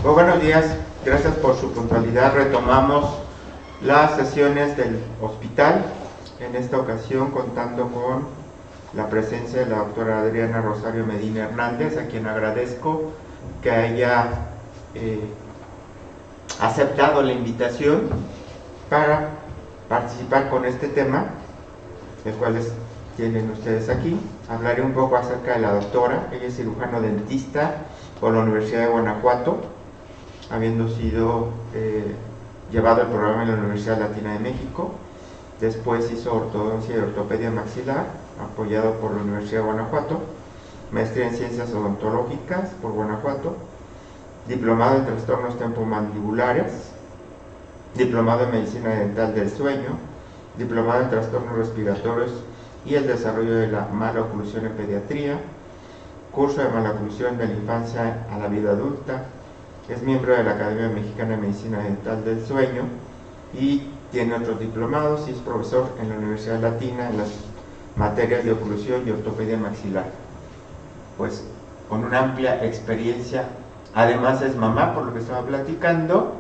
Muy buenos días, gracias por su puntualidad. Retomamos las sesiones del hospital, en esta ocasión contando con la presencia de la doctora Adriana Rosario Medina Hernández, a quien agradezco que haya aceptado la invitación para participar con este tema, el cual tienen ustedes aquí. Hablaré un poco acerca de la doctora. Ella es cirujano dentista por la Universidad de Guanajuato, habiendo sido llevado el programa en la Universidad Latina de México. Después hizo ortodoncia y ortopedia maxilar, apoyado por la Universidad de Guanajuato, maestría en ciencias odontológicas por Guanajuato, diplomado en trastornos tempomandibulares, diplomado en medicina dental del sueño, diplomado en trastornos respiratorios y el desarrollo de la maloclusión en pediatría, curso de maloclusión de la infancia a la vida adulta. Es miembro de la Academia Mexicana de Medicina Dental del Sueño y tiene otros diplomados y es profesor en la Universidad Latina en las materias de oclusión y ortopedia maxilar. Pues con una amplia experiencia, además es mamá, por lo que estaba platicando,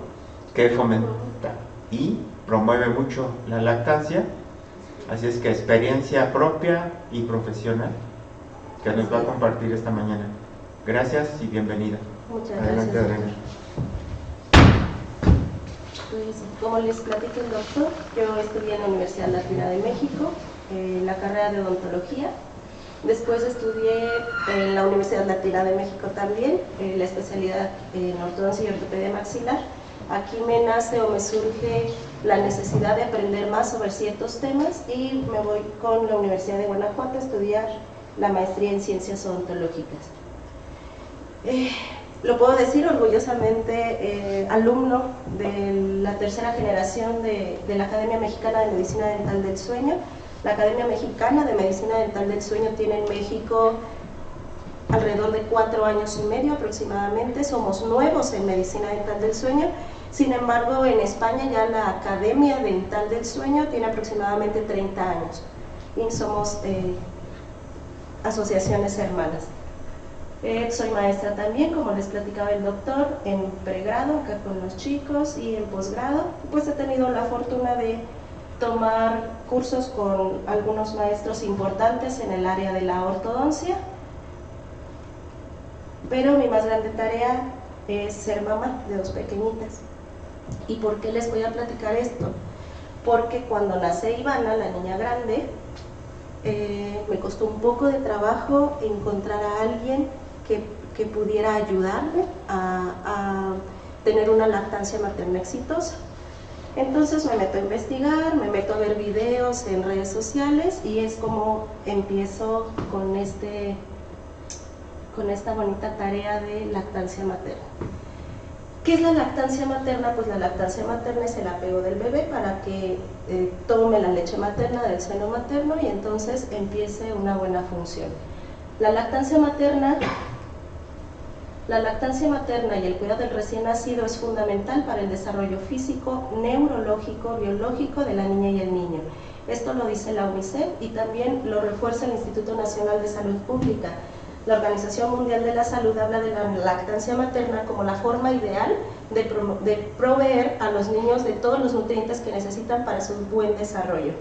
que fomenta y promueve mucho la lactancia, así es que experiencia propia y profesional que nos va a compartir esta mañana. Gracias y bienvenida. Muchas Adelante, gracias. Adriana. Pues, como les platico el doctor, yo estudié en la Universidad Latina de México, la carrera de odontología. Después estudié en la Universidad Latina de México también, la especialidad en ortodoncia y ortopedia maxilar. Aquí me nace o me surge la necesidad de aprender más sobre ciertos temas y me voy con la Universidad de Guanajuato a estudiar la maestría en ciencias odontológicas. Lo puedo decir orgullosamente, alumno de la tercera generación de la Academia Mexicana de Medicina Dental del Sueño. La Academia Mexicana de Medicina Dental del Sueño tiene en México alrededor de 4 años y medio aproximadamente. Somos nuevos en Medicina Dental del Sueño. Sin embargo, en España ya la Academia Dental del Sueño tiene aproximadamente 30 años y somos asociaciones hermanas. Soy maestra también, como les platicaba el doctor, en pregrado, acá con los chicos, y en posgrado. Pues he tenido la fortuna de tomar cursos con algunos maestros importantes en el área de la ortodoncia, pero mi más grande tarea es ser mamá de 2 pequeñitas. ¿Y por qué les voy a platicar esto? Porque cuando nace Ivana, la niña grande, me costó un poco de trabajo encontrar a alguien que pudiera ayudarme a tener una lactancia materna exitosa. Entonces me meto a investigar, me meto a ver videos en redes sociales y es como empiezo con esta bonita tarea de lactancia materna. ¿Qué es la lactancia materna? Pues la lactancia materna es el apego del bebé para que tome la leche materna del seno materno y entonces empiece una buena función. La lactancia materna y el cuidado del recién nacido es fundamental para el desarrollo físico, neurológico, biológico de la niña y el niño. Esto lo dice la UNICEF y también lo refuerza el Instituto Nacional de Salud Pública. La Organización Mundial de la Salud habla de la lactancia materna como la forma ideal de proveer a los niños de todos los nutrientes que necesitan para su buen desarrollo.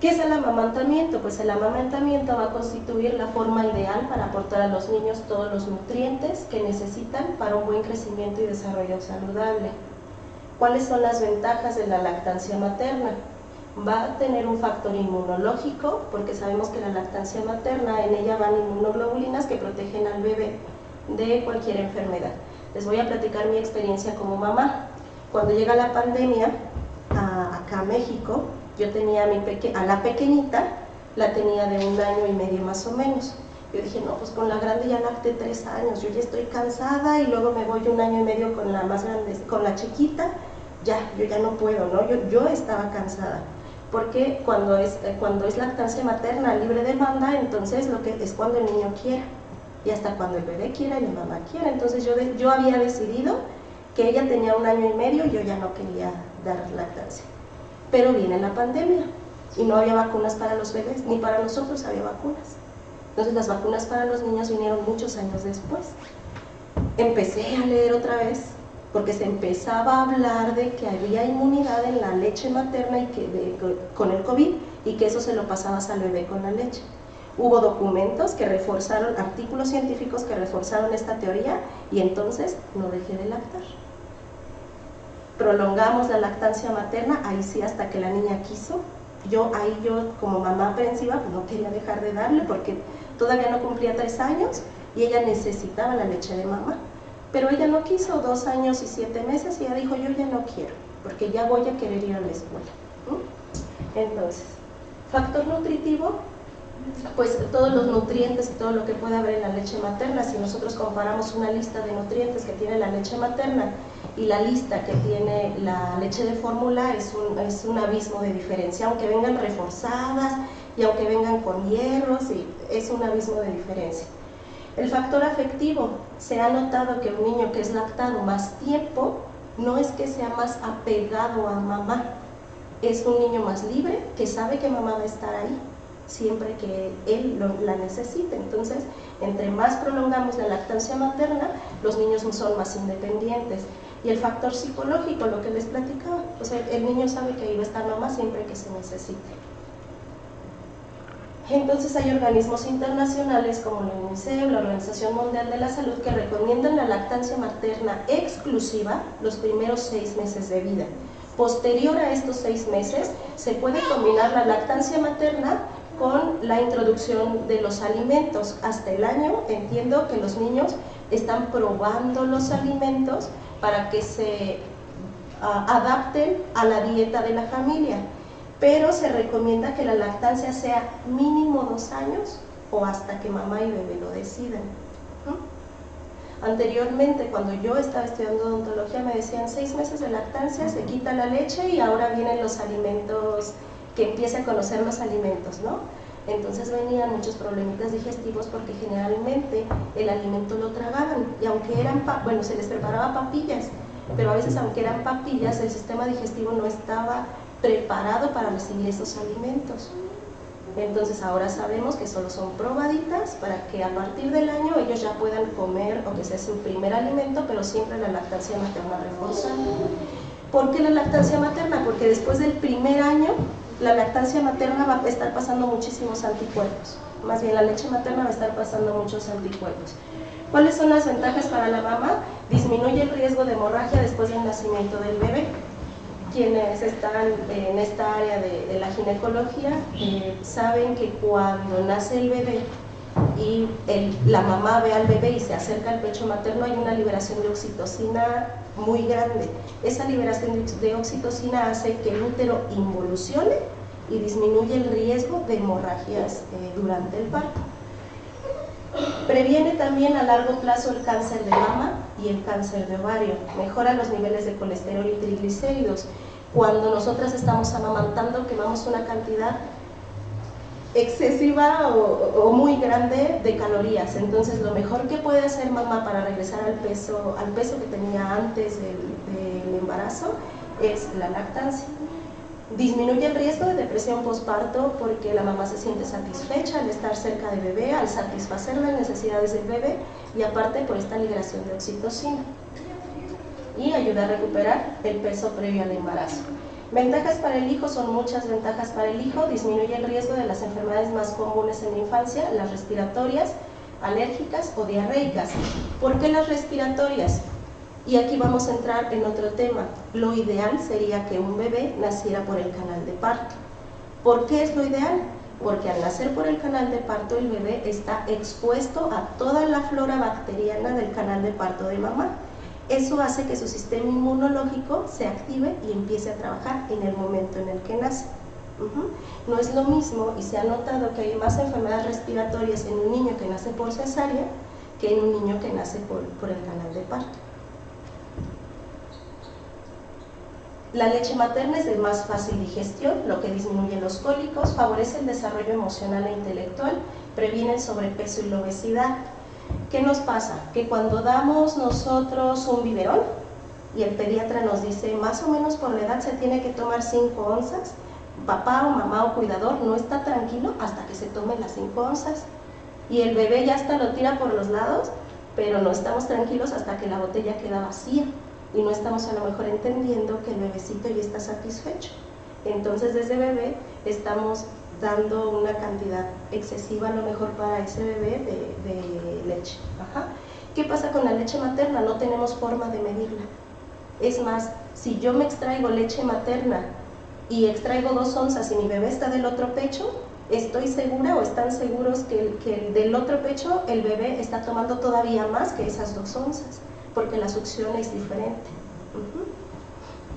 ¿Qué es el amamantamiento? Pues el amamantamiento va a constituir la forma ideal para aportar a los niños todos los nutrientes que necesitan para un buen crecimiento y desarrollo saludable. ¿Cuáles son las ventajas de la lactancia materna? Va a tener un factor inmunológico, porque sabemos que la lactancia materna, en ella van inmunoglobulinas que protegen al bebé de cualquier enfermedad. Les voy a platicar mi experiencia como mamá. Cuando llega la pandemia acá a México, yo tenía a la pequeñita, la tenía de 1 año y medio más o menos. Yo dije, no, pues con la grande ya lacté 3 años, yo ya estoy cansada y luego me voy 1 año y medio con la más grande, con la chiquita, yo ya no puedo, ¿no? Yo estaba cansada. Porque cuando es lactancia materna libre demanda, entonces es cuando el niño quiera y hasta cuando el bebé quiera y la mamá quiera. Entonces yo había decidido que ella tenía 1 año y medio y yo ya no quería dar lactancia. Pero viene la pandemia y no había vacunas para los bebés, ni para nosotros había vacunas. Entonces las vacunas para los niños vinieron muchos años después. Empecé a leer otra vez, porque se empezaba a hablar de que había inmunidad en la leche materna y con el COVID, y que eso se lo pasabas al bebé con la leche. Hubo documentos que reforzaron, artículos científicos que reforzaron esta teoría, y entonces no dejé de lactar. Prolongamos la lactancia materna, ahí sí hasta que la niña quiso. Yo como mamá aprensiva pues no quería dejar de darle porque todavía no cumplía 3 años y ella necesitaba la leche de mamá. Pero ella no quiso, 2 años y 7 meses, y ella dijo, yo ya no quiero, porque ya voy a querer ir a la escuela. Entonces, factor nutritivo, pues todos los nutrientes y todo lo que puede haber en la leche materna. Si nosotros comparamos una lista de nutrientes que tiene la leche materna y la lista que tiene la leche de fórmula, es un abismo de diferencia, aunque vengan reforzadas y aunque vengan con hierros, es un abismo de diferencia. El factor afectivo, se ha notado que un niño que es lactado más tiempo no es que sea más apegado a mamá, es un niño más libre que sabe que mamá va a estar ahí siempre que él la necesite. Entonces, entre más prolongamos la lactancia materna, los niños son más independientes. Y el factor psicológico, lo que les platicaba, pues el niño sabe que ahí va a estar mamá siempre que se necesite. Entonces hay organismos internacionales como la UNICEF, la Organización Mundial de la Salud, que recomiendan la lactancia materna exclusiva los primeros 6 meses de vida. Posterior a estos 6 meses, se puede combinar la lactancia materna con la introducción de los alimentos. Hasta el año entiendo que los niños están probando los alimentos para que se adapten a la dieta de la familia, pero se recomienda que la lactancia sea mínimo 2 años o hasta que mamá y bebé lo decidan. Anteriormente, cuando yo estaba estudiando odontología, me decían 6 meses de lactancia, se quita la leche y ahora vienen los alimentos, que empiece a conocer los alimentos, ¿no? Entonces venían muchos problemitas digestivos porque generalmente el alimento lo tragaban, y aunque eran, se les preparaba papillas, pero a veces aunque eran papillas, el sistema digestivo no estaba preparado para recibir esos alimentos. Entonces ahora sabemos que solo son probaditas para que a partir del año ellos ya puedan comer, o que sea su primer alimento, pero siempre la lactancia materna reforzando. ¿Por qué la lactancia materna? Porque después del primer año la lactancia materna va a estar pasando muchísimos anticuerpos, más bien la leche materna va a estar pasando muchos anticuerpos. ¿Cuáles son las ventajas para la mamá? Disminuye el riesgo de hemorragia después del nacimiento del bebé. Quienes están en esta área de la ginecología saben que cuando nace el bebé y la mamá ve al bebé y se acerca al pecho materno, hay una liberación de oxitocina muy grande. Esa liberación de oxitocina hace que el útero involucione y disminuye el riesgo de hemorragias durante el parto. Previene también a largo plazo el cáncer de mama y el cáncer de ovario, mejora los niveles de colesterol y triglicéridos. Cuando nosotras estamos amamantando, quemamos una cantidad excesiva o muy grande de calorías. Entonces lo mejor que puede hacer mamá para regresar al peso que tenía antes del embarazo es la lactancia. Disminuye el riesgo de depresión postparto porque la mamá se siente satisfecha al estar cerca del bebé, al satisfacer las necesidades del bebé, y aparte por esta liberación de oxitocina, y ayuda a recuperar el peso previo al embarazo. Ventajas para el hijo, son muchas ventajas para el hijo. Disminuye el riesgo de las enfermedades más comunes en la infancia, las respiratorias, alérgicas o diarreicas. ¿Por qué las respiratorias? Y aquí vamos a entrar en otro tema. Lo ideal sería que un bebé naciera por el canal de parto. ¿Por qué es lo ideal? Porque al nacer por el canal de parto, el bebé está expuesto a toda la flora bacteriana del canal de parto de mamá. Eso hace que su sistema inmunológico se active y empiece a trabajar en el momento en el que nace. No es lo mismo, y se ha notado que hay más enfermedades respiratorias en un niño que nace por cesárea que en un niño que nace por el canal de parto. La leche materna es de más fácil digestión, lo que disminuye los cólicos, favorece el desarrollo emocional e intelectual, previene el sobrepeso y la obesidad. ¿Qué nos pasa? Que cuando damos nosotros un biberón y el pediatra nos dice más o menos por la edad se tiene que tomar 5 onzas, papá o mamá o cuidador no está tranquilo hasta que se tome las 5 onzas, y el bebé ya hasta lo tira por los lados pero no estamos tranquilos hasta que la botella queda vacía y no estamos a lo mejor entendiendo que el bebecito ya está satisfecho. Entonces desde bebé estamos dando una cantidad excesiva a lo mejor para ese bebé de leche. Ajá. ¿Qué pasa con la leche materna? No tenemos forma de medirla. Es más, si yo me extraigo leche materna y extraigo 2 onzas y mi bebé está del otro pecho, estoy segura o están seguros que del otro pecho el bebé está tomando todavía más que esas 2 onzas, porque la succión es diferente.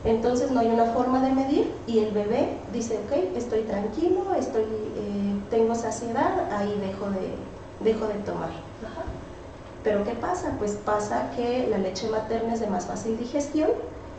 Entonces no hay una forma de medir y el bebé dice, ok, estoy tranquilo, tengo saciedad, ahí dejo de tomar. Ajá. Pero ¿qué pasa? Pues pasa que la leche materna es de más fácil digestión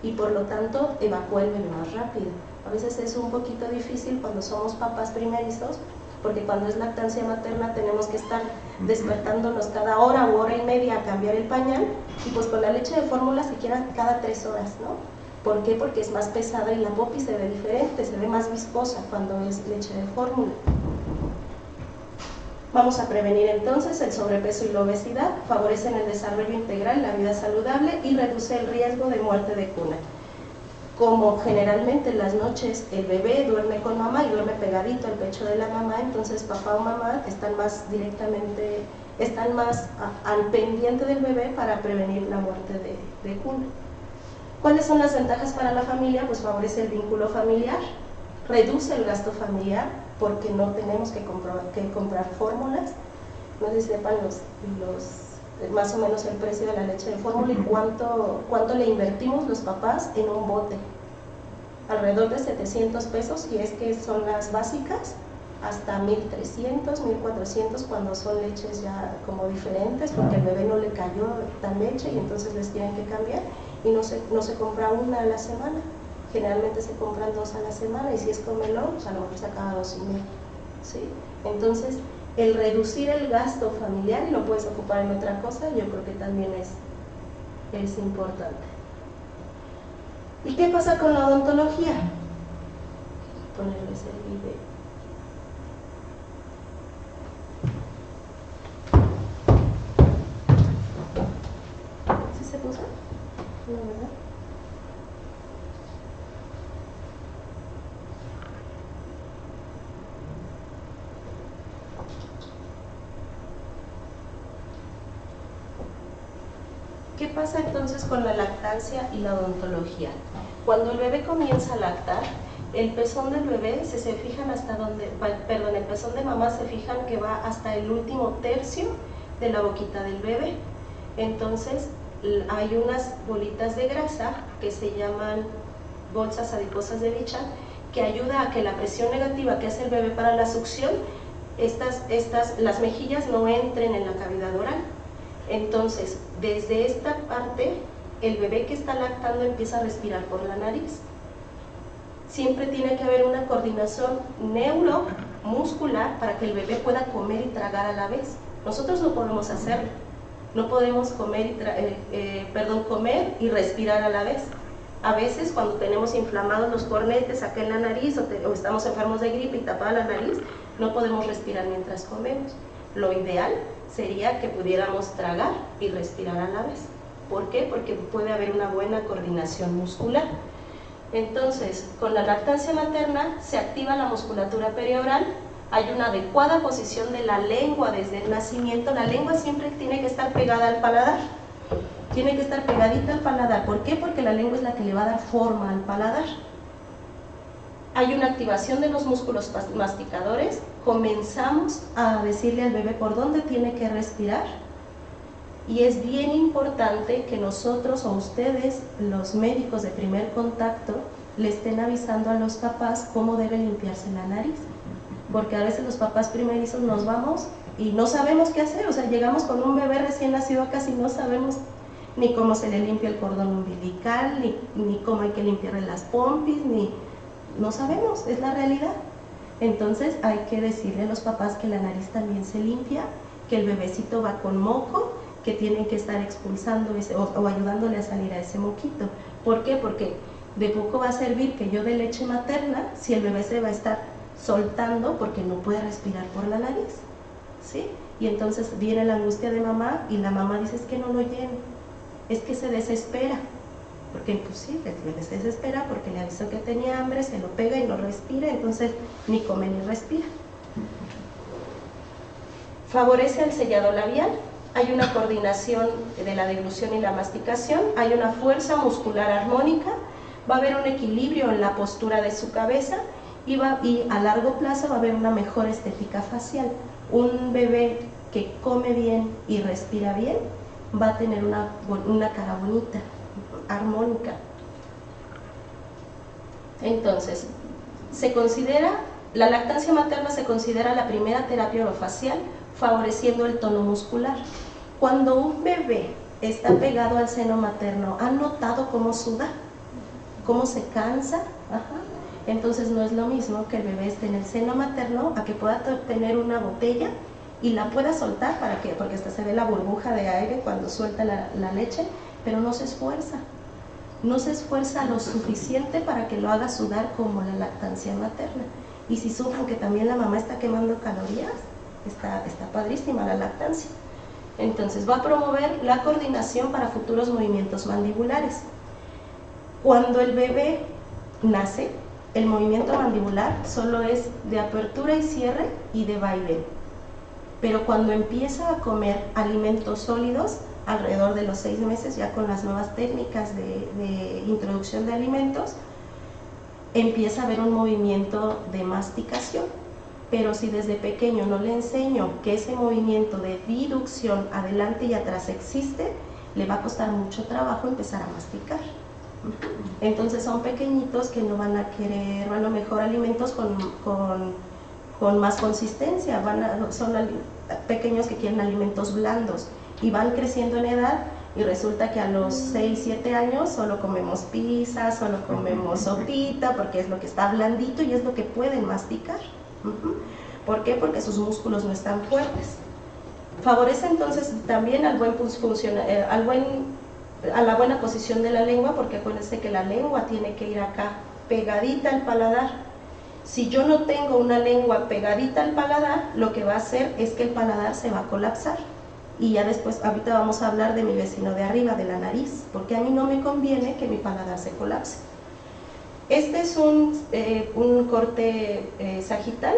y por lo tanto evacúa el bebé más rápido. A veces es un poquito difícil cuando somos papás primerizos, porque cuando es lactancia materna tenemos que estar despertándonos cada hora u hora y media a cambiar el pañal, y pues con la leche de fórmula siquiera cada 3 horas, ¿no? ¿Por qué? Porque es más pesada y la popis se ve diferente, se ve más viscosa cuando es leche de fórmula. Vamos a prevenir entonces el sobrepeso y la obesidad, favorecen el desarrollo integral, la vida saludable y reduce el riesgo de muerte de cuna. Como generalmente en las noches el bebé duerme con mamá y duerme pegadito al pecho de la mamá, entonces papá o mamá están más al pendiente del bebé para prevenir la muerte de cuna. ¿Cuáles son las ventajas para la familia? Pues favorece el vínculo familiar, reduce el gasto familiar porque no tenemos que comprar fórmulas. No sé si sepan más o menos el precio de la leche de fórmula y cuánto le invertimos los papás en un bote. Alrededor de 700 pesos, y es que son las básicas, hasta 1300, 1400 cuando son leches ya como diferentes, porque al bebé no le cayó tan leche y entonces les tienen que cambiar, y no se compra una a la semana, generalmente se compran 2 a la semana, y si es comelón, pues a lo mejor se acaba 2 y medio, ¿sí? Entonces, el reducir el gasto familiar, y lo puedes ocupar en otra cosa, yo creo que también es importante. ¿Y qué pasa con la odontología? Ponerles el video. ¿Sí se puso? No, ¿verdad? ¿Qué pasa entonces con la lactancia y la odontología? Cuando el bebé comienza a lactar, el pezón del bebé, si se fijan el pezón de mamá se fijan que va hasta el último tercio de la boquita del bebé. Entonces hay unas bolitas de grasa que se llaman bolsas adiposas de Bichat, que ayuda a que la presión negativa que hace el bebé para la succión, las mejillas no entren en la cavidad oral. Entonces, desde esta parte, el bebé que está lactando empieza a respirar por la nariz. Siempre tiene que haber una coordinación neuromuscular para que el bebé pueda comer y tragar a la vez. Nosotros no podemos hacerlo. No podemos comer y respirar a la vez. A veces, cuando tenemos inflamados los cornetes acá en la nariz o estamos enfermos de gripe y tapada la nariz, no podemos respirar mientras comemos. Lo ideal sería que pudiéramos tragar y respirar a la vez. ¿Por qué? Porque puede haber una buena coordinación muscular. Entonces, con la lactancia materna se activa la musculatura perioral, hay una adecuada posición de la lengua desde el nacimiento. La lengua siempre tiene que estar pegada al paladar, tiene que estar pegadita al paladar. ¿Por qué? Porque la lengua es la que le va a dar forma al paladar. Hay una activación de los músculos masticadores, comenzamos a decirle al bebé por dónde tiene que respirar, y es bien importante que nosotros o ustedes, los médicos de primer contacto, le estén avisando a los papás cómo debe limpiarse la nariz, porque a veces los papás primerizos nos vamos y no sabemos qué hacer. O sea, llegamos con un bebé recién nacido a casa y no sabemos ni cómo se le limpia el cordón umbilical, ni cómo hay que limpiarle las pompis, no sabemos, es la realidad. Entonces hay que decirle a los papás que la nariz también se limpia, que el bebecito va con moco, que tienen que estar expulsando o ayudándole a salir a ese moquito. ¿Por qué? Porque de poco va a servir que yo dé leche materna si el bebé se va a estar soltando porque no puede respirar por la nariz, ¿sí? y entonces viene la angustia de mamá y la mamá dice: es que no lo lleno, es que se desespera, porque imposible, se desespera porque le avisó que tenía hambre, se lo pega y no respira, entonces ni come ni respira. Favorece el sellado labial, hay una coordinación de la deglución y la masticación, hay una fuerza muscular armónica, va a haber un equilibrio en la postura de su cabeza y a largo plazo va a haber una mejor estética facial. Un bebé que come bien y respira bien va a tener una cara bonita, armónica. Entonces, la lactancia materna se considera la primera terapia orofacial, favoreciendo el tono muscular. Cuando un bebé está pegado al seno materno, ¿han notado cómo suda? ¿Cómo se cansa? Ajá. Entonces no es lo mismo que el bebé esté en el seno materno a que pueda tener una botella y la pueda soltar. ¿Para qué? Porque hasta se ve la burbuja de aire cuando suelta la leche, pero no se esfuerza. No se esfuerza lo suficiente para que lo haga sudar como la lactancia materna. Y si supo que también la mamá está quemando calorías, está padrísima la lactancia. Entonces va a promover la coordinación para futuros movimientos mandibulares. Cuando el bebé nace, el movimiento mandibular solo es de apertura y cierre y de vaivén. Pero cuando empieza a comer alimentos sólidos, alrededor de los 6 meses, ya con las nuevas técnicas de introducción de alimentos, empieza a haber un movimiento de masticación. Pero si desde pequeño no le enseño que ese movimiento de diducción adelante y atrás existe, le va a costar mucho trabajo empezar a masticar. Entonces son pequeñitos que no van a querer, a lo mejor alimentos con más consistencia, son pequeños que quieren alimentos blandos y van creciendo en edad y resulta que a los 6, 7 años solo comemos pizza, solo comemos sopita, porque es lo que está blandito y es lo que pueden masticar. ¿Por qué? Porque sus músculos no están fuertes. Favorece entonces también a la buena posición de la lengua, porque acuérdense que la lengua tiene que ir acá, pegadita al paladar. Si yo no tengo una lengua pegadita al paladar, lo que va a hacer es que el paladar se va a colapsar. Y ya después, ahorita vamos a hablar de mi vecino de arriba, de la nariz, porque a mí no me conviene que mi paladar se colapse. Este es un corte sagital,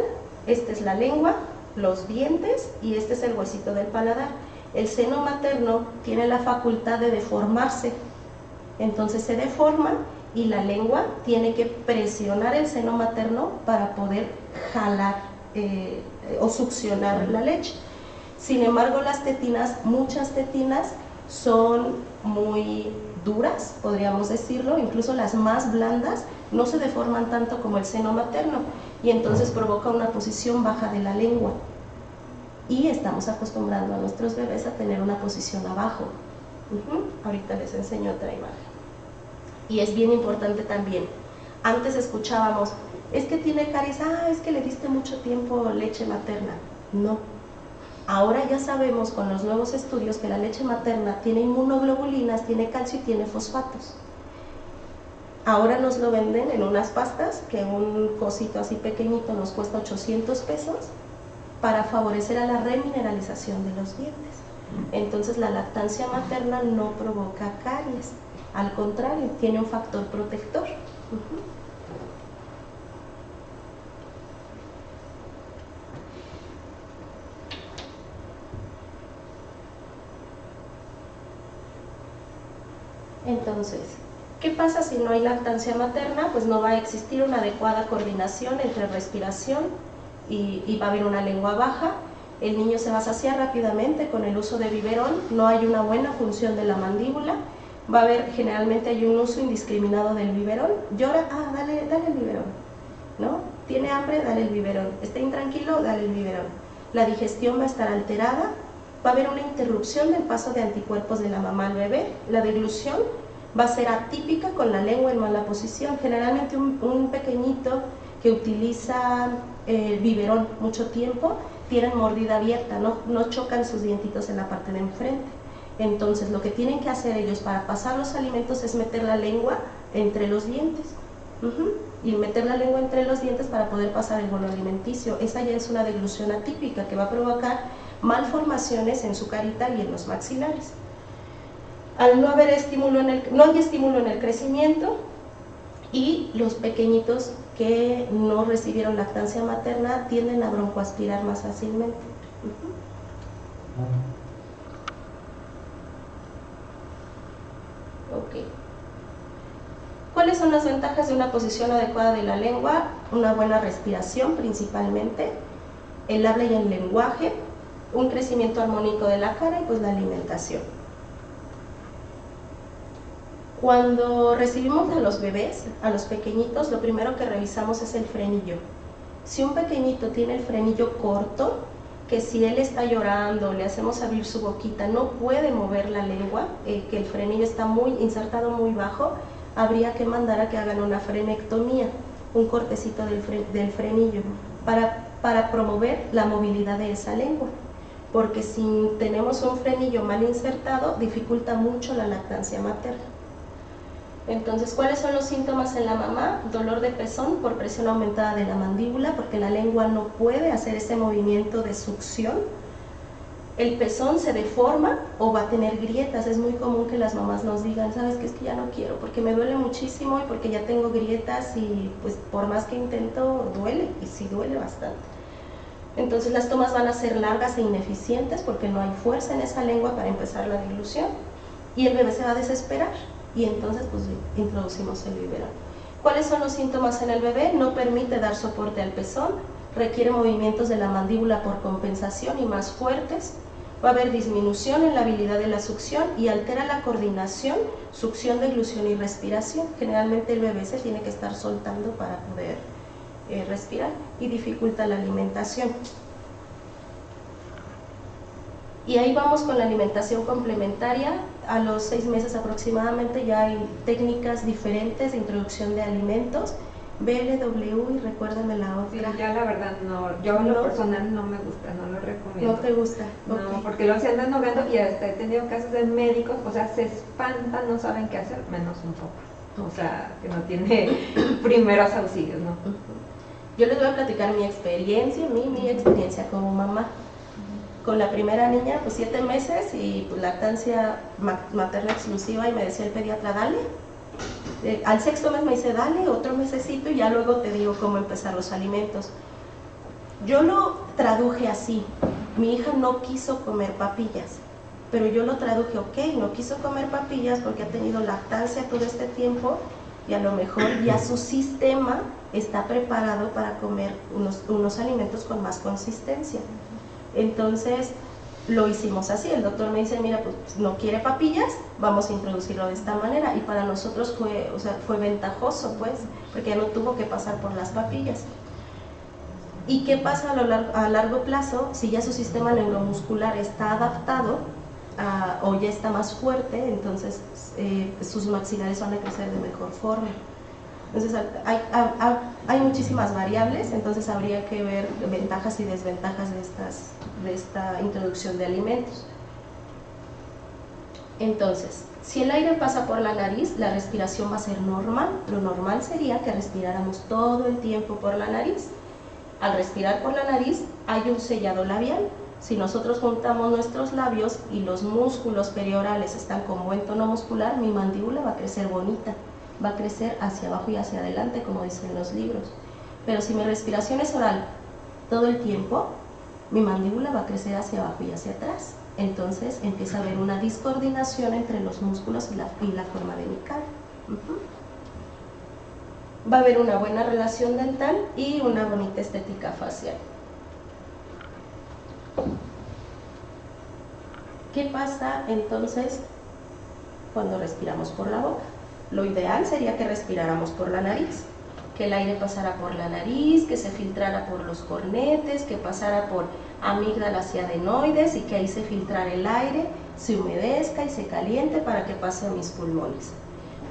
esta es la lengua, los dientes y este es el huesito del paladar. El seno materno tiene la facultad de deformarse, entonces se deforma y la lengua tiene que presionar el seno materno para poder jalar o succionar la leche. Sin embargo, las tetinas, muchas tetinas son muy duras, podríamos decirlo, incluso las más blandas no se deforman tanto como el seno materno y entonces provoca una posición baja de la lengua. Y estamos acostumbrando a nuestros bebés a tener una posición abajo. Ahorita les enseño otra imagen. Y es bien importante también. Antes escuchábamos, es que tiene caries, es que le diste mucho tiempo leche materna. No. Ahora ya sabemos con los nuevos estudios que la leche materna tiene inmunoglobulinas, tiene calcio y tiene fosfatos. Ahora nos lo venden en unas pastas, que un cosito así pequeñito nos cuesta 800 pesos, para favorecer a la remineralización de los dientes. Entonces la lactancia materna no provoca caries, al contrario, tiene un factor protector. Entonces, ¿qué pasa si no hay lactancia materna? Pues no va a existir una adecuada coordinación entre respiración y va a haber una lengua baja, el niño se va a saciar rápidamente con el uso de biberón, no hay una buena función de la mandíbula, generalmente hay un uso indiscriminado del biberón, llora, dale el biberón, ¿no? Tiene hambre, dale el biberón, está intranquilo, dale el biberón. La digestión va a estar alterada, va a haber una interrupción del paso de anticuerpos de la mamá al bebé, la deglución va a ser atípica con la lengua en mala posición, generalmente un pequeñito que utiliza el biberón mucho tiempo, tienen mordida abierta, no chocan sus dientitos en la parte de enfrente. Entonces lo que tienen que hacer ellos para pasar los alimentos es meter la lengua entre los dientes. Y meter la lengua entre los dientes para poder pasar el bolo alimenticio. Esa ya es una deglución atípica que va a provocar malformaciones en su carita y en los maxilares. Al no haber estímulo no hay estímulo en el crecimiento, y los pequeñitos que no recibieron lactancia materna tienden a broncoaspirar más fácilmente. Ok. ¿Cuáles son las ventajas de una posición adecuada de la lengua? Una buena respiración principalmente, el habla y el lenguaje, un crecimiento armónico de la cara y pues la alimentación. Cuando recibimos a los bebés, a los pequeñitos, lo primero que revisamos es el frenillo. Si un pequeñito tiene el frenillo corto, que si él está llorando, le hacemos abrir su boquita, no puede mover la lengua, que el frenillo está muy insertado muy bajo, habría que mandar a que hagan una frenectomía, un cortecito del frenillo, para promover la movilidad de esa lengua. Porque si tenemos un frenillo mal insertado, dificulta mucho la lactancia materna. Entonces, ¿cuáles son los síntomas en la mamá? Dolor de pezón por presión aumentada de la mandíbula, porque la lengua no puede hacer ese movimiento de succión. El pezón se deforma o va a tener grietas. Es muy común que las mamás nos digan, ¿sabes qué? Es que ya no quiero, porque me duele muchísimo y porque ya tengo grietas y pues por más que intento, duele, y sí duele bastante. Entonces las tomas van a ser largas e ineficientes porque no hay fuerza en esa lengua para empezar la dilución, y el bebé se va a desesperar. Y entonces pues introducimos el biberón. ¿Cuáles son los síntomas en el bebé? No permite dar soporte al pezón, requiere movimientos de la mandíbula por compensación y más fuertes, va a haber disminución en la habilidad de la succión y altera la coordinación, succión, deglución y respiración. Generalmente el bebé se tiene que estar soltando para poder respirar, y dificulta la alimentación. Y ahí vamos con la alimentación complementaria. A los 6 meses aproximadamente ya hay técnicas diferentes de introducción de alimentos, BLW, y recuérdame la otra. Sí, ya la verdad no, yo en lo personal no me gusta, no lo recomiendo. ¿No te gusta? No, okay. Porque lo se andan viendo y hasta he tenido casos de médicos, o sea, se espantan, no saben qué hacer, menos un poco. O sea, que no tiene primeros auxilios, ¿no? Yo les voy a platicar mi experiencia como mamá. Con la primera niña, pues 7 meses y pues, lactancia materna exclusiva, y me decía el pediatra, dale. Al 6º mes me dice, dale otro mesecito y ya luego te digo cómo empezar los alimentos. Yo lo traduje así: mi hija no quiso comer papillas, pero yo lo traduje, ok, no quiso comer papillas porque ha tenido lactancia todo este tiempo y a lo mejor ya su sistema está preparado para comer unos alimentos con más consistencia. Entonces lo hicimos así. El doctor me dice, mira, pues no quiere papillas, vamos a introducirlo de esta manera, y para nosotros fue ventajoso, pues, porque ya no tuvo que pasar por las papillas. ¿Y qué pasa a largo plazo? Si ya su sistema neuromuscular está adaptado o ya está más fuerte, entonces sus maxilares van a crecer de mejor forma. Entonces hay muchísimas variables, entonces habría que ver ventajas y desventajas de esta introducción de alimentos. Entonces, si el aire pasa por la nariz, la respiración va a ser normal. Lo normal sería que respiráramos todo el tiempo por la nariz. Al respirar por la nariz hay un sellado labial. Si nosotros juntamos nuestros labios y los músculos periorales están con buen tono muscular, mi mandíbula va a crecer bonita, va a crecer hacia abajo y hacia adelante, como dicen los libros. Pero si mi respiración es oral todo el tiempo, mi mandíbula va a crecer hacia abajo y hacia atrás. Entonces empieza a haber una discoordinación entre los músculos y la forma de mi cara. Va a haber una buena relación dental y una bonita estética facial. ¿Qué pasa entonces cuando respiramos por la boca? Lo ideal sería que respiráramos por la nariz, que el aire pasara por la nariz, que se filtrara por los cornetes, que pasara por amígdalas y adenoides, y que ahí se filtrara el aire, se humedezca y se caliente para que pase a mis pulmones,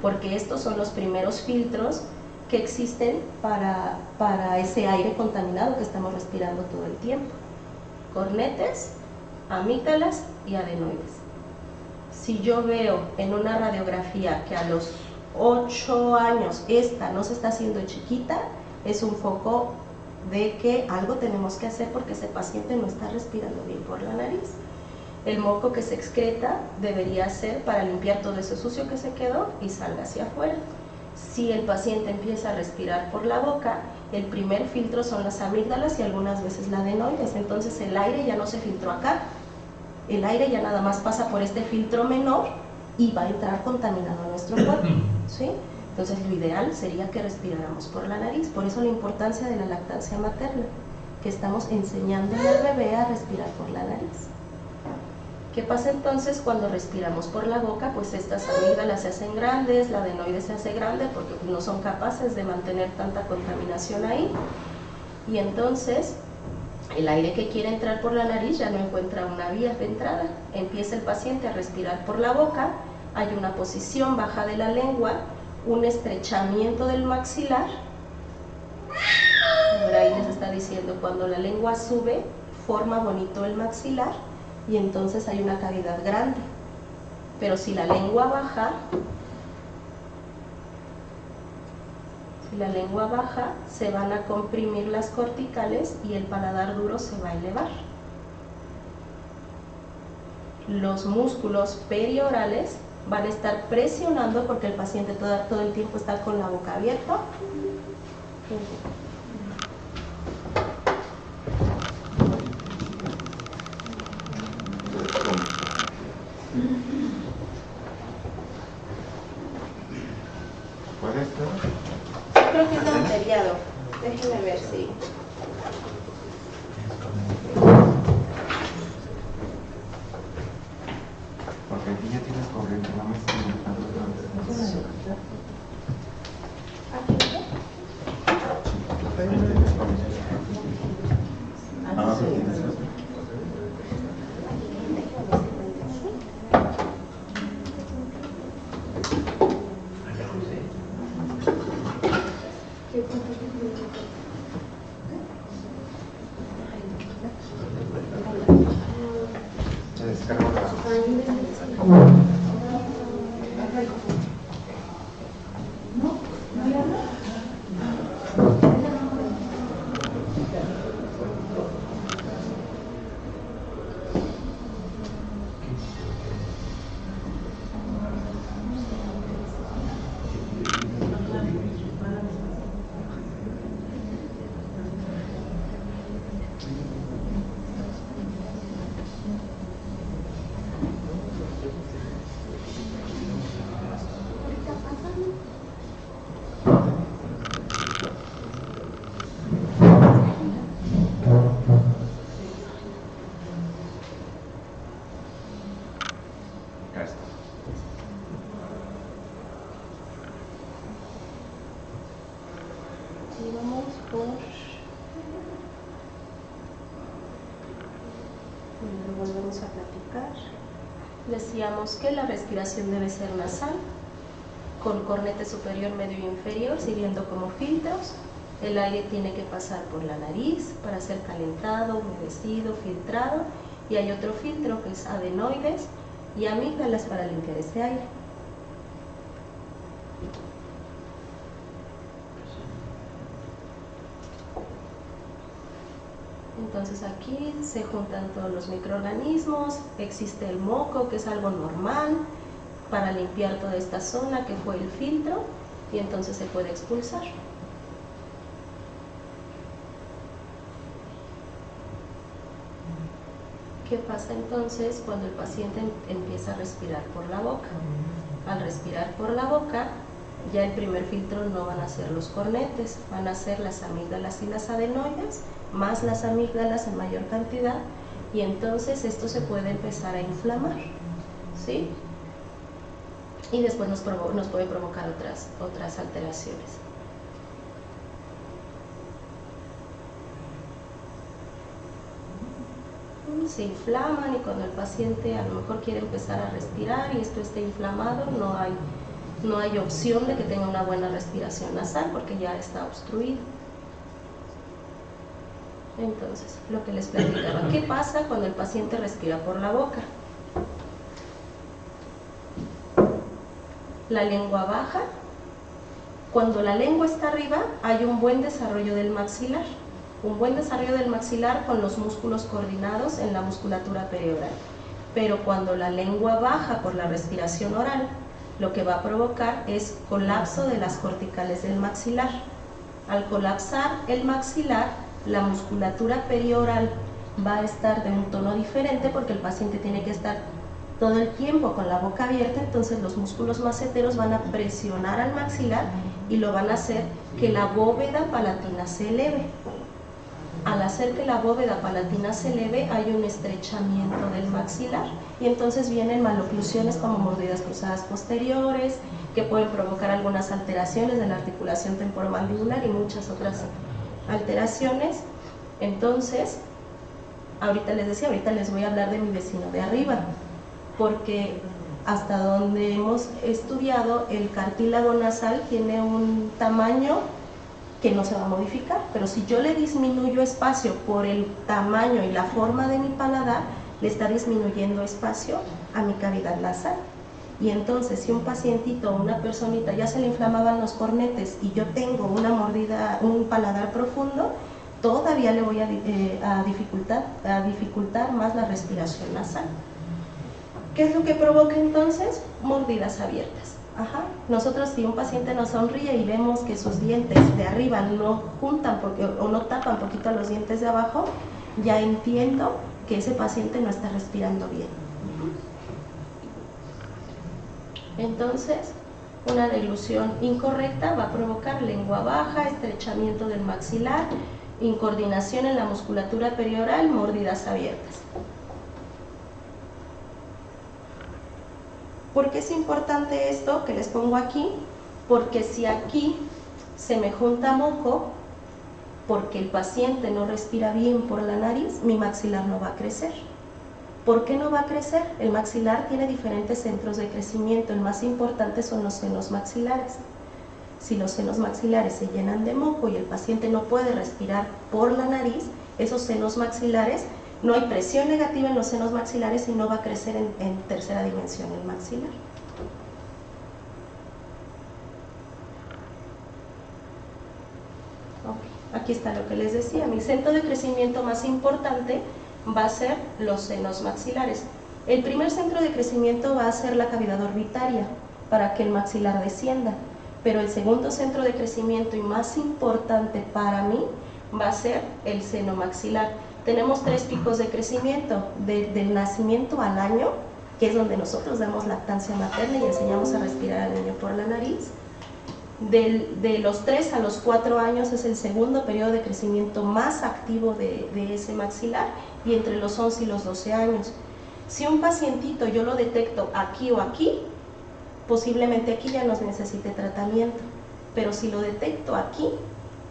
porque estos son los primeros filtros que existen para ese aire contaminado que estamos respirando todo el tiempo: cornetes, amígdalas y adenoides. Si yo veo en una radiografía que a los 8 años esta no se está haciendo chiquita, es un foco de que algo tenemos que hacer porque ese paciente no está respirando bien por la nariz. El moco que se excreta debería ser para limpiar todo ese sucio que se quedó y salga hacia afuera. Si el paciente empieza a respirar por la boca, el primer filtro son las amígdalas y algunas veces la adenoides, entonces el aire ya no se filtró acá, el aire ya nada más pasa por este filtro menor y va a entrar contaminado a nuestro cuerpo, ¿sí? Entonces lo ideal sería que respiráramos por la nariz, por eso la importancia de la lactancia materna, que estamos enseñándole al bebé a respirar por la nariz. ¿Qué pasa entonces cuando respiramos por la boca? Pues estas amígdalas se hacen grandes, la adenoide se hace grande porque no son capaces de mantener tanta contaminación ahí, y entonces el aire que quiere entrar por la nariz ya no encuentra una vía de entrada. Empieza el paciente a respirar por la boca, hay una posición baja de la lengua, un estrechamiento del maxilar. Ahora ahí les está diciendo, cuando la lengua sube, forma bonito el maxilar y entonces hay una cavidad grande. Pero si la lengua baja, se van a comprimir las corticales y el paladar duro se va a elevar. Los músculos periorales van a estar presionando porque el paciente todo el tiempo está con la boca abierta. ¿Puede esto? Creo que es anteriado. Déjenme ver si... Porque aquí ya tienes corriente, no me estoy dejando. Se descarga la... Acá está. Y vamos por... Bueno, volvemos a platicar. Decíamos que la respiración debe ser nasal, con cornete superior, medio y inferior, sirviendo como filtros. El aire tiene que pasar por la nariz para ser calentado, humedecido, filtrado. Y hay otro filtro que es adenoides y amígdalas para limpiar ese aire. Entonces aquí se juntan todos los microorganismos, existe el moco, que es algo normal para limpiar toda esta zona que fue el filtro, y entonces se puede expulsar. ¿Qué pasa entonces cuando el paciente empieza a respirar por la boca? Al respirar por la boca, ya el primer filtro no van a ser los cornetes, van a ser las amígdalas y las adenoides, más las amígdalas en mayor cantidad, y entonces esto se puede empezar a inflamar, ¿sí? Y después nos puede provocar otras alteraciones. Se inflaman y cuando el paciente a lo mejor quiere empezar a respirar y esto esté inflamado, no hay opción de que tenga una buena respiración nasal porque ya está obstruido. Entonces, lo que les platicaba, ¿qué pasa cuando el paciente respira por la boca? La lengua baja. Cuando la lengua está arriba, hay un buen desarrollo del maxilar. un buen desarrollo del maxilar con los músculos coordinados en la musculatura perioral. Pero cuando la lengua baja por la respiración oral, lo que va a provocar es colapso de las corticales del maxilar. Al colapsar el maxilar, la musculatura perioral va a estar de un tono diferente porque el paciente tiene que estar todo el tiempo con la boca abierta, entonces los músculos maceteros van a presionar al maxilar y lo van a hacer que la bóveda palatina se eleve. Al hacer que la bóveda palatina se eleve, hay un estrechamiento del maxilar y entonces vienen maloclusiones como mordidas cruzadas posteriores, que pueden provocar algunas alteraciones de la articulación temporomandibular y muchas otras alteraciones. Entonces, ahorita les voy a hablar de mi vecino de arriba, porque hasta donde hemos estudiado, el cartílago nasal tiene un tamaño que no se va a modificar, pero si yo le disminuyo espacio por el tamaño y la forma de mi paladar, le está disminuyendo espacio a mi cavidad nasal. Y entonces, si un pacientito o una personita ya se le inflamaban los cornetes y yo tengo una mordida, un paladar profundo, todavía le voy a dificultar más la respiración nasal. ¿Qué es lo que provoca entonces? Mordidas abiertas. Nosotros, si un paciente nos sonríe y vemos que sus dientes de arriba no juntan o no tapan poquito los dientes de abajo, ya entiendo que ese paciente no está respirando bien. Entonces, una deglución incorrecta va a provocar lengua baja, estrechamiento del maxilar, incoordinación en la musculatura perioral, mordidas abiertas. ¿Por qué es importante esto que les pongo aquí? Porque si aquí se me junta moco, porque el paciente no respira bien por la nariz, mi maxilar no va a crecer. ¿Por qué no va a crecer? El maxilar tiene diferentes centros de crecimiento, el más importante son los senos maxilares. Si los senos maxilares se llenan de moco y el paciente no puede respirar por la nariz, esos senos maxilares, no hay presión negativa en los senos maxilares y no va a crecer en tercera dimensión el maxilar. Aquí está lo que les decía, mi centro de crecimiento más importante va a ser los senos maxilares. El primer centro de crecimiento va a ser la cavidad orbitaria para que el maxilar descienda, pero el segundo centro de crecimiento y más importante para mí va a ser el seno maxilar. Tenemos 3 picos de crecimiento, del nacimiento al año, que es donde nosotros damos lactancia materna y enseñamos a respirar al niño por la nariz. De los 3 a los 4 años es el segundo periodo de crecimiento más activo de ese maxilar, y entre los 11 y los 12 años. Si un pacientito yo lo detecto aquí o aquí, posiblemente aquí ya no necesite tratamiento, pero si lo detecto aquí,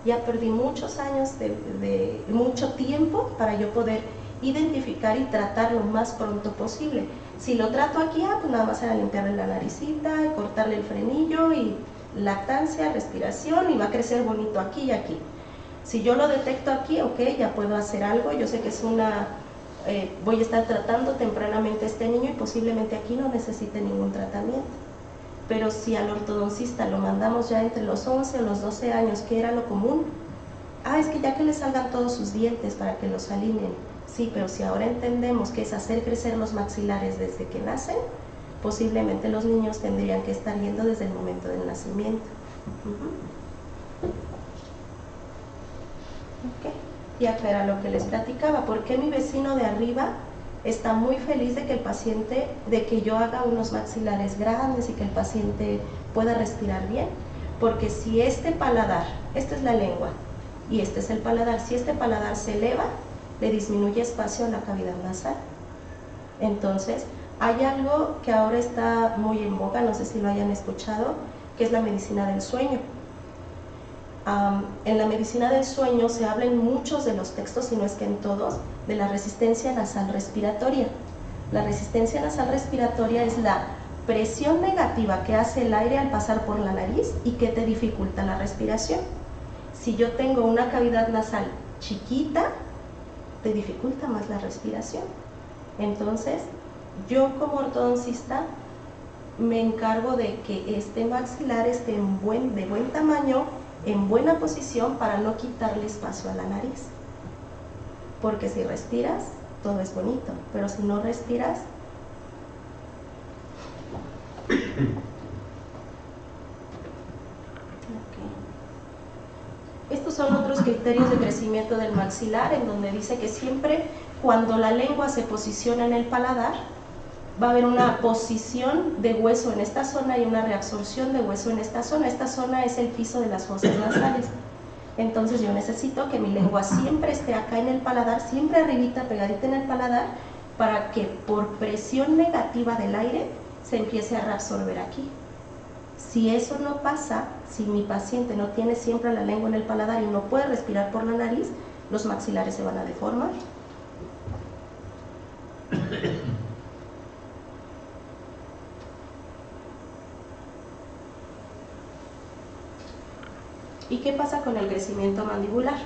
ya perdí muchos años de mucho tiempo para yo poder identificar y tratar lo más pronto posible. Si lo trato aquí, pues nada más era limpiarle la naricita, cortarle el frenillo y lactancia, respiración, y va a crecer bonito aquí y aquí. Si yo lo detecto aquí, ok, ya puedo hacer algo, yo sé que es voy a estar tratando tempranamente a este niño y posiblemente aquí no necesite ningún tratamiento. Pero si al ortodoncista lo mandamos ya entre los 11 o los 12 años, que era lo común, es que ya que le salgan todos sus dientes para que los alineen. Sí, pero si ahora entendemos que es hacer crecer los maxilares desde que nacen, posiblemente los niños tendrían que estar yendo desde el momento del nacimiento. Y acá era lo que les platicaba. ¿Por qué mi vecino de arriba está muy feliz de que el paciente, de que yo haga unos maxilares grandes y que el paciente pueda respirar bien? Porque si este paladar, esta es la lengua y este es el paladar, si este paladar se eleva, le disminuye espacio a la cavidad nasal. Entonces, hay algo que ahora está muy en boga, no sé si lo hayan escuchado, que es la medicina del sueño. En la medicina del sueño se habla en muchos de los textos, si no es que en todos, de la resistencia nasal respiratoria. La resistencia nasal respiratoria es la presión negativa que hace el aire al pasar por la nariz y que te dificulta la respiración. Si yo tengo una cavidad nasal chiquita, te dificulta más la respiración. Entonces, yo como ortodoncista me encargo de que este maxilar esté de buen tamaño, en buena posición, para no quitarle espacio a la nariz. porque si respiras, todo es bonito, pero si no respiras, estos son otros criterios de crecimiento del maxilar, en donde dice que siempre cuando la lengua se posiciona en el paladar, va a haber una posición de hueso en esta zona y una reabsorción de hueso en esta zona. Esta zona es el piso de las fosas nasales. Entonces yo necesito que mi lengua siempre esté acá en el paladar, siempre arribita, pegadita en el paladar, para que por presión negativa del aire se empiece a reabsorber aquí. Si eso no pasa, si mi paciente no tiene siempre la lengua en el paladar y no puede respirar por la nariz, los maxilares se van a deformar. ¿Y qué pasa con el crecimiento mandibular?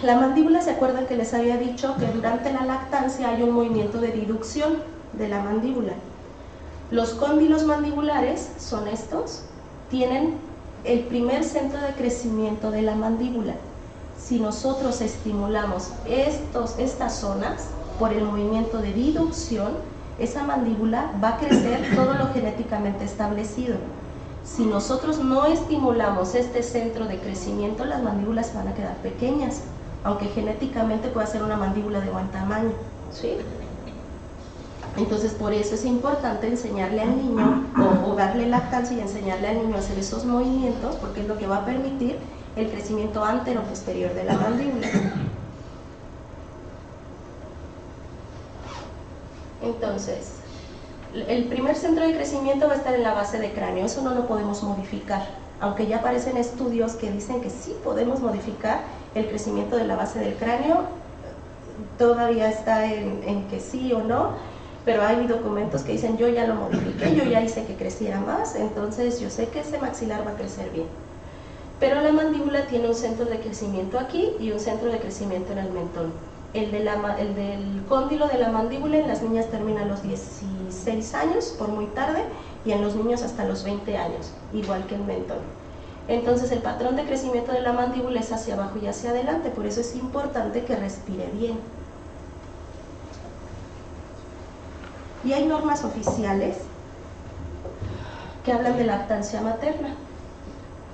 La mandíbula, ¿se acuerdan que les había dicho que durante la lactancia hay un movimiento de diducción de la mandíbula? Los cóndilos mandibulares son estos, tienen el primer centro de crecimiento de la mandíbula. Si nosotros estimulamos estas zonas por el movimiento de diducción, esa mandíbula va a crecer todo lo genéticamente establecido. Si nosotros no estimulamos este centro de crecimiento, las mandíbulas van a quedar pequeñas, aunque genéticamente pueda ser una mandíbula de buen tamaño, ¿sí? Entonces, por eso es importante enseñarle al niño o darle lactancia y enseñarle al niño a hacer esos movimientos, porque es lo que va a permitir el crecimiento antero-posterior de la mandíbula. Entonces, el primer centro de crecimiento va a estar en la base de cráneo, eso no lo podemos modificar, aunque ya aparecen estudios que dicen que sí podemos modificar el crecimiento de la base del cráneo, todavía está en que sí o no, pero hay documentos que dicen yo ya lo modifiqué, yo ya hice que creciera más, entonces yo sé que ese maxilar va a crecer bien. Pero la mandíbula tiene un centro de crecimiento aquí y un centro de crecimiento en el mentón. El del cóndilo de la mandíbula en las niñas termina a los 16 años, por muy tarde, y en los niños hasta los 20 años, igual que el mentón. Entonces el patrón de crecimiento de la mandíbula es hacia abajo y hacia adelante, por eso es importante que respire bien. Y hay normas oficiales que hablan de lactancia materna.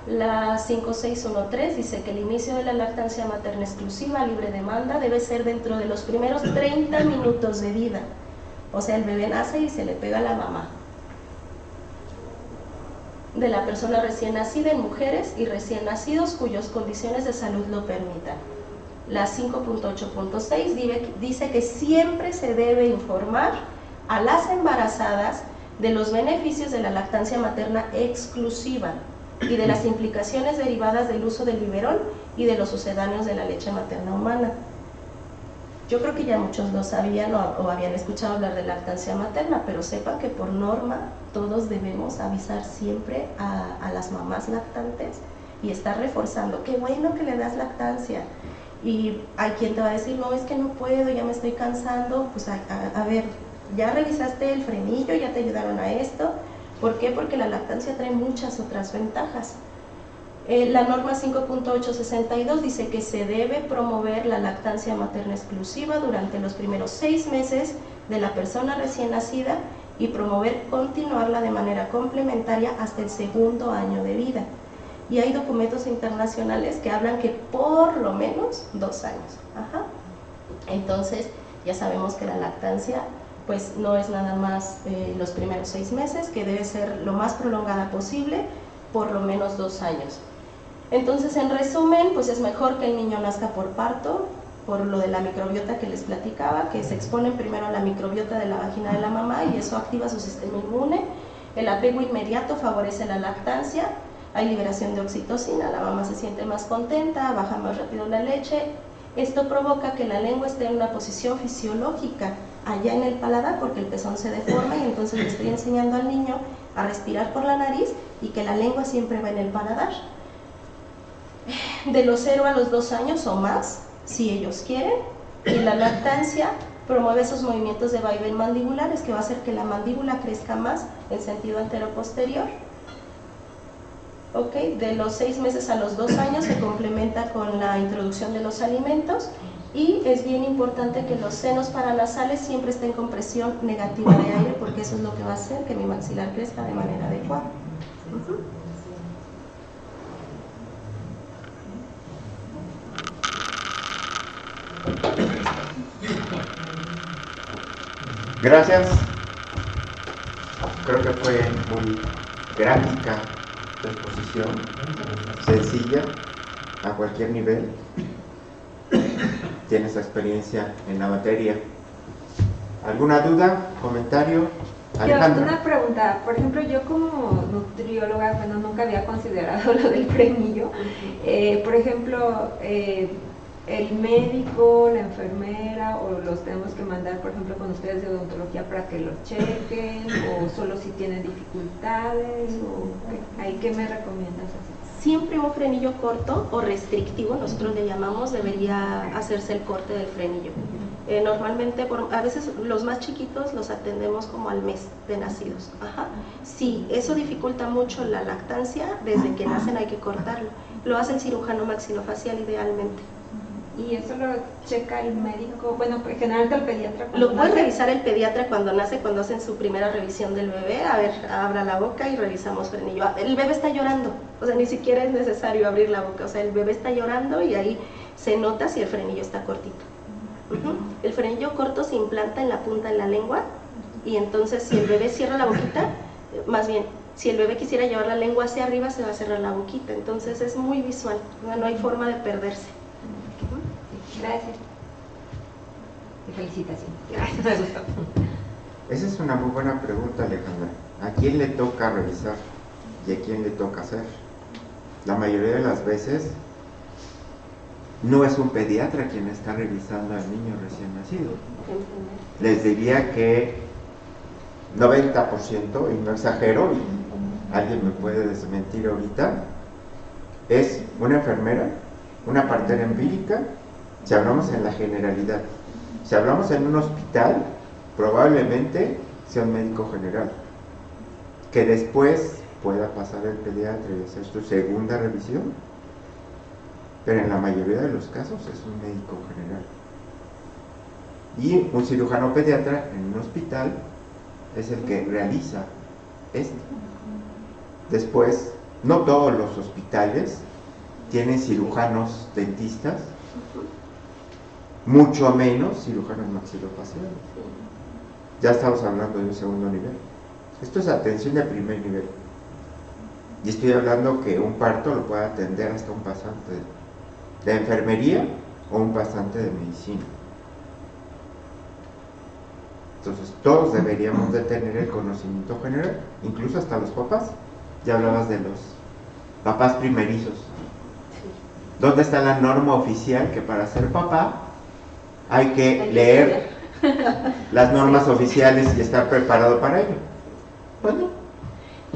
La 5613 dice que el inicio de la lactancia materna exclusiva, libre demanda, debe ser dentro de los primeros 30 minutos de vida. O sea, el bebé nace y se le pega a la mamá. De la persona recién nacida en mujeres y recién nacidos cuyas condiciones de salud lo permitan. La 5.8.6 dice que siempre se debe informar a las embarazadas de los beneficios de la lactancia materna exclusiva y de las implicaciones derivadas del uso del biberón y de los sucedáneos de la leche materna humana. Yo creo que ya muchos lo sabían o habían escuchado hablar de lactancia materna, pero sepan que por norma todos debemos avisar siempre a las mamás lactantes y estar reforzando, qué bueno que le das lactancia. Y hay quien te va a decir, no, es que no puedo, ya me estoy cansando. Pues a ver, ya revisaste el frenillo, ya te ayudaron a esto. ¿Por qué? Porque la lactancia trae muchas otras ventajas. La norma 5.862 dice que se debe promover la lactancia materna exclusiva durante los primeros 6 meses de la persona recién nacida y promover continuarla de manera complementaria hasta el 2.º año de vida. Y hay documentos internacionales que hablan que por lo menos 2 años. Ajá. Entonces, ya sabemos que la lactancia pues no es nada más los primeros 6 meses, que debe ser lo más prolongada posible, por lo menos 2 años. Entonces, en resumen, pues es mejor que el niño nazca por parto, por lo de la microbiota que les platicaba, que se exponen primero a la microbiota de la vagina de la mamá y eso activa su sistema inmune. El apego inmediato favorece la lactancia, hay liberación de oxitocina, la mamá se siente más contenta, baja más rápido la leche. Esto provoca que la lengua esté en una posición fisiológica allá en el paladar, porque el pezón se deforma y entonces le estoy enseñando al niño a respirar por la nariz y que la lengua siempre va en el paladar. De los 0 a los 2 años o más, si ellos quieren, y la lactancia promueve esos movimientos de vaivén mandibulares que va a hacer que la mandíbula crezca más en sentido antero-posterior. ¿ok? De los 6 meses a los 2 años se complementa con la introducción de los alimentos y es bien importante que los senos paranasales siempre estén con presión negativa de aire porque eso es lo que va a hacer que mi maxilar crezca de manera adecuada. Gracias. Creo que fue muy gráfica tu exposición, sencilla, a cualquier nivel. Tienes experiencia en la materia. ¿Alguna duda, comentario? Alejandra. Una pregunta, por ejemplo, yo como nutrióloga, bueno, nunca había considerado lo del frenillo. Por ejemplo, el médico, la enfermera, o los tenemos que mandar, por ejemplo, con ustedes de odontología para que los chequen, o solo si tienen dificultades, o ¿qué me recomiendas hacer? Siempre un frenillo corto o restrictivo, nosotros le llamamos, debería hacerse el corte del frenillo. Normalmente, a veces los más chiquitos los atendemos como al mes de nacidos. Si eso dificulta mucho la lactancia, desde que nacen hay que cortarlo. Lo hace el cirujano maxilofacial idealmente. ¿Y eso lo checa el médico? Bueno, pues generalmente el pediatra. Lo puede revisar el pediatra cuando nace, cuando hacen su primera revisión del bebé. A ver, abra la boca y revisamos frenillo. El bebé está llorando, o sea, ni siquiera es necesario abrir la boca. O sea, el bebé está llorando y ahí se nota si el frenillo está cortito. El frenillo corto se implanta en la punta de la lengua y entonces si el bebé cierra la boquita, más bien, si el bebé quisiera llevar la lengua hacia arriba, se va a cerrar la boquita. Entonces es muy visual, no hay forma de perderse. Gracias. Y felicitaciones. Gracias, me gustó. Esa es una muy buena pregunta, Alejandra. ¿A quién le toca revisar y a quién le toca hacer? La mayoría de las veces no es un pediatra quien está revisando al niño recién nacido. Les diría que 90%, y no exagero, y alguien me puede desmentir ahorita, es una enfermera, una partera empírica, si hablamos en la generalidad. Si hablamos en un hospital, probablemente sea un médico general, que después pueda pasar el pediatra y hacer su segunda revisión, pero en la mayoría de los casos es un médico general. Y un cirujano pediatra en un hospital es el que realiza esto. Después, no todos los hospitales tienen cirujanos dentistas, mucho menos cirujanos maxilofaciales. Ya estamos hablando de un segundo nivel. Esto es atención de primer nivel. Y estoy hablando que un parto lo puede atender hasta un pasante de enfermería o un pasante de medicina. Entonces todos deberíamos de tener el conocimiento general, incluso hasta los papás. Ya hablabas de los papás primerizos. ¿Dónde está la norma oficial que para ser papá hay que leer las normas oficiales y estar preparado para ello? Bueno.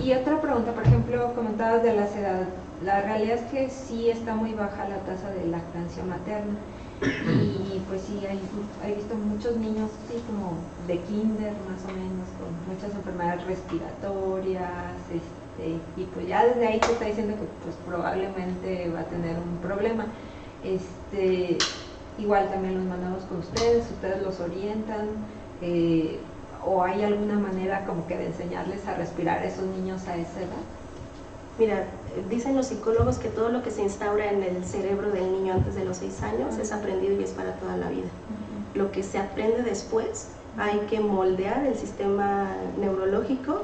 Y otra pregunta, por ejemplo, comentabas de las edades. La realidad es que sí está muy baja la tasa de lactancia materna. Y pues sí, he visto muchos niños, sí, como de kinder más o menos, con muchas enfermedades respiratorias, y pues ya desde ahí te está diciendo que pues probablemente va a tener un problema. Igual también los mandamos con ustedes los orientan, o hay alguna manera como que de enseñarles a respirar a esos niños a esa edad. Mira, dicen los psicólogos que todo lo que se instaura en el cerebro del niño antes de los 6 años es aprendido y es para toda la vida. Lo que se aprende después hay que moldear el sistema neurológico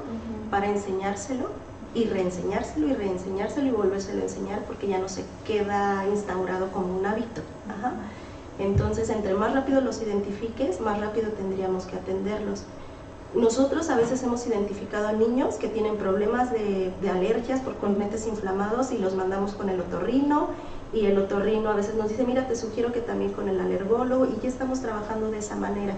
para enseñárselo y reenseñárselo y reenseñárselo y volvérselo a enseñar, porque ya no se queda instaurado como un hábito. Entonces, entre más rápido los identifiques, más rápido tendríamos que atenderlos. Nosotros a veces hemos identificado a niños que tienen problemas de alergias por componentes inflamados y los mandamos con el otorrino, y el otorrino a veces nos dice, mira, te sugiero que también con el alergólogo, y ya estamos trabajando de esa manera.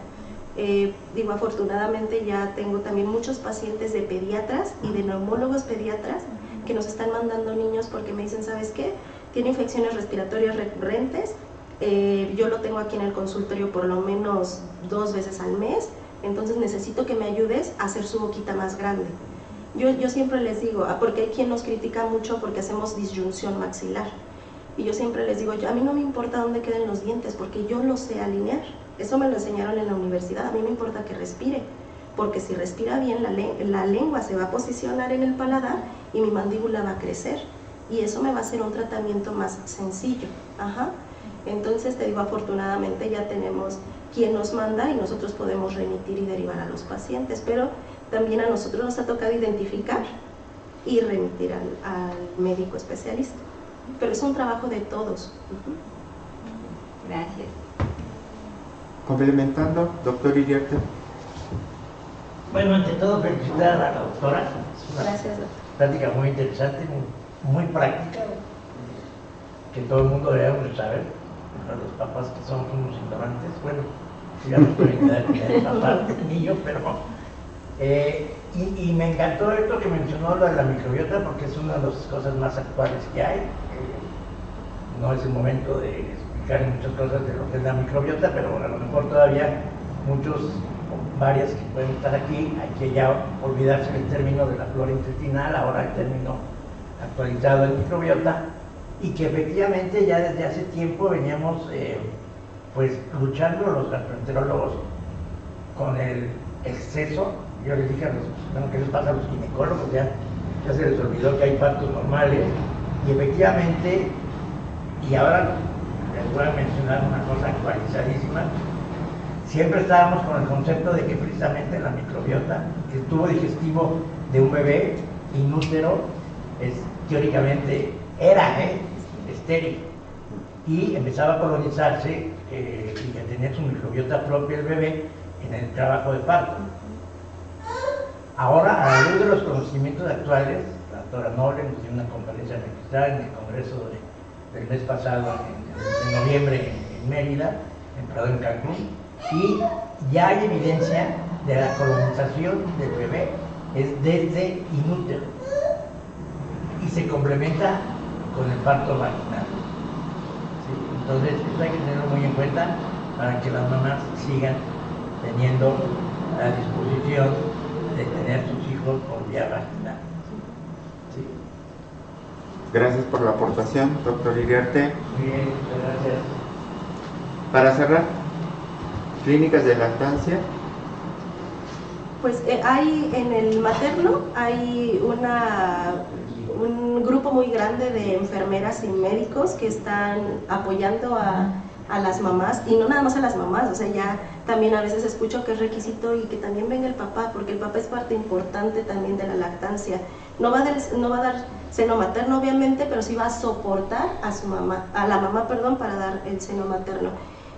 Afortunadamente ya tengo también muchos pacientes de pediatras y de neumólogos pediatras que nos están mandando niños porque me dicen, ¿sabes qué? Tiene infecciones respiratorias recurrentes, yo lo tengo aquí en el consultorio por lo menos 2 veces al mes, entonces necesito que me ayudes a hacer su boquita más grande. Yo siempre les digo, porque hay quien nos critica mucho porque hacemos disyunción maxilar. Y yo siempre les digo, a mí no me importa dónde queden los dientes, porque yo los sé alinear. Eso me lo enseñaron en la universidad. A mí me importa que respire, porque si respira bien, la lengua se va a posicionar en el paladar y mi mandíbula va a crecer. Y eso me va a hacer un tratamiento más sencillo. Ajá. Entonces, te digo, afortunadamente ya tenemos quien nos manda y nosotros podemos remitir y derivar a los pacientes, pero también a nosotros nos ha tocado identificar y remitir al médico especialista. Pero es un trabajo de todos. Gracias. Complementando, doctor Iriarte. Bueno, ante todo felicitar a la doctora. Es una Gracias, doctor. plática muy interesante, muy práctica, que todo el mundo debemos de saber. A los papás que somos unos ignorantes, bueno, ya no estoy en edad de papá, niño, pero y me encantó esto que mencionó, lo de la microbiota, porque es una de las cosas más actuales que hay. No es el momento de explicar muchas cosas de lo que es la microbiota, pero a lo mejor todavía varias que pueden estar aquí, hay que ya olvidarse del término de la flora intestinal, ahora el término actualizado es microbiota, y que efectivamente ya desde hace tiempo veníamos pues luchando los gastroenterólogos con el exceso. Yo les dije a los, bueno, ¿qué les pasa a los ginecólogos? Ya se les olvidó que hay partos normales, y efectivamente, y ahora les voy a mencionar una cosa actualizadísima. Siempre estábamos con el concepto de que precisamente la microbiota, el tubo digestivo de un bebé inútero, teóricamente era estéril, y empezaba a colonizarse y a tener su microbiota propia el bebé en el trabajo de parto. Ahora, a la luz de los conocimientos actuales, la doctora Noble nos dio una conferencia magistral en el congreso del mes pasado, en noviembre, en Mérida, en Cancún, y ya hay evidencia de la colonización del bebé es desde inútero y se complementa con el parto vaginal. ¿Sí? Entonces, esto hay que tenerlo muy en cuenta para que las mamás sigan teniendo la disposición de tener sus hijos por vía vaginal. ¿Sí? Gracias por la aportación, doctor Iriarte. Muy bien, muchas gracias. Para cerrar, clínicas de lactancia. Pues hay en el materno, hay un grupo muy grande de enfermeras y médicos que están apoyando a las mamás, y no nada más a las mamás, o sea, ya también a veces escucho que es requisito y que también venga el papá, porque el papá es parte importante también de la lactancia. No va a dar seno materno, obviamente, pero sí va a soportar a la mamá, para dar el seno materno.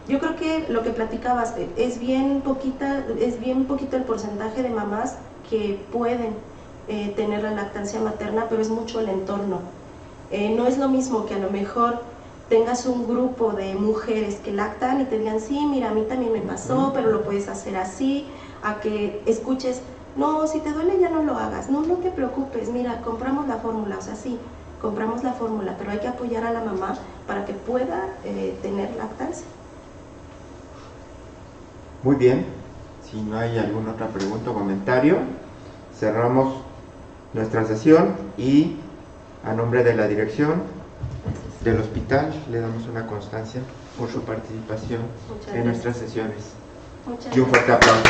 Yo creo que lo que platicabas, es bien poquito el porcentaje de mamás que pueden tener la lactancia materna, pero es mucho el entorno. No es lo mismo que a lo mejor tengas un grupo de mujeres que lactan y te digan, sí, mira, a mí también me pasó, pero lo puedes hacer así, a que escuches, no, si te duele ya no lo hagas, no te preocupes, mira, compramos la fórmula, o sea, sí, compramos la fórmula, pero hay que apoyar a la mamá para que pueda tener lactancia. Muy bien, si no hay alguna otra pregunta o comentario, cerramos nuestra sesión y a nombre de la dirección del hospital le damos una constancia por su participación en nuestras sesiones. Muchas Y un fuerte gracias. aplauso.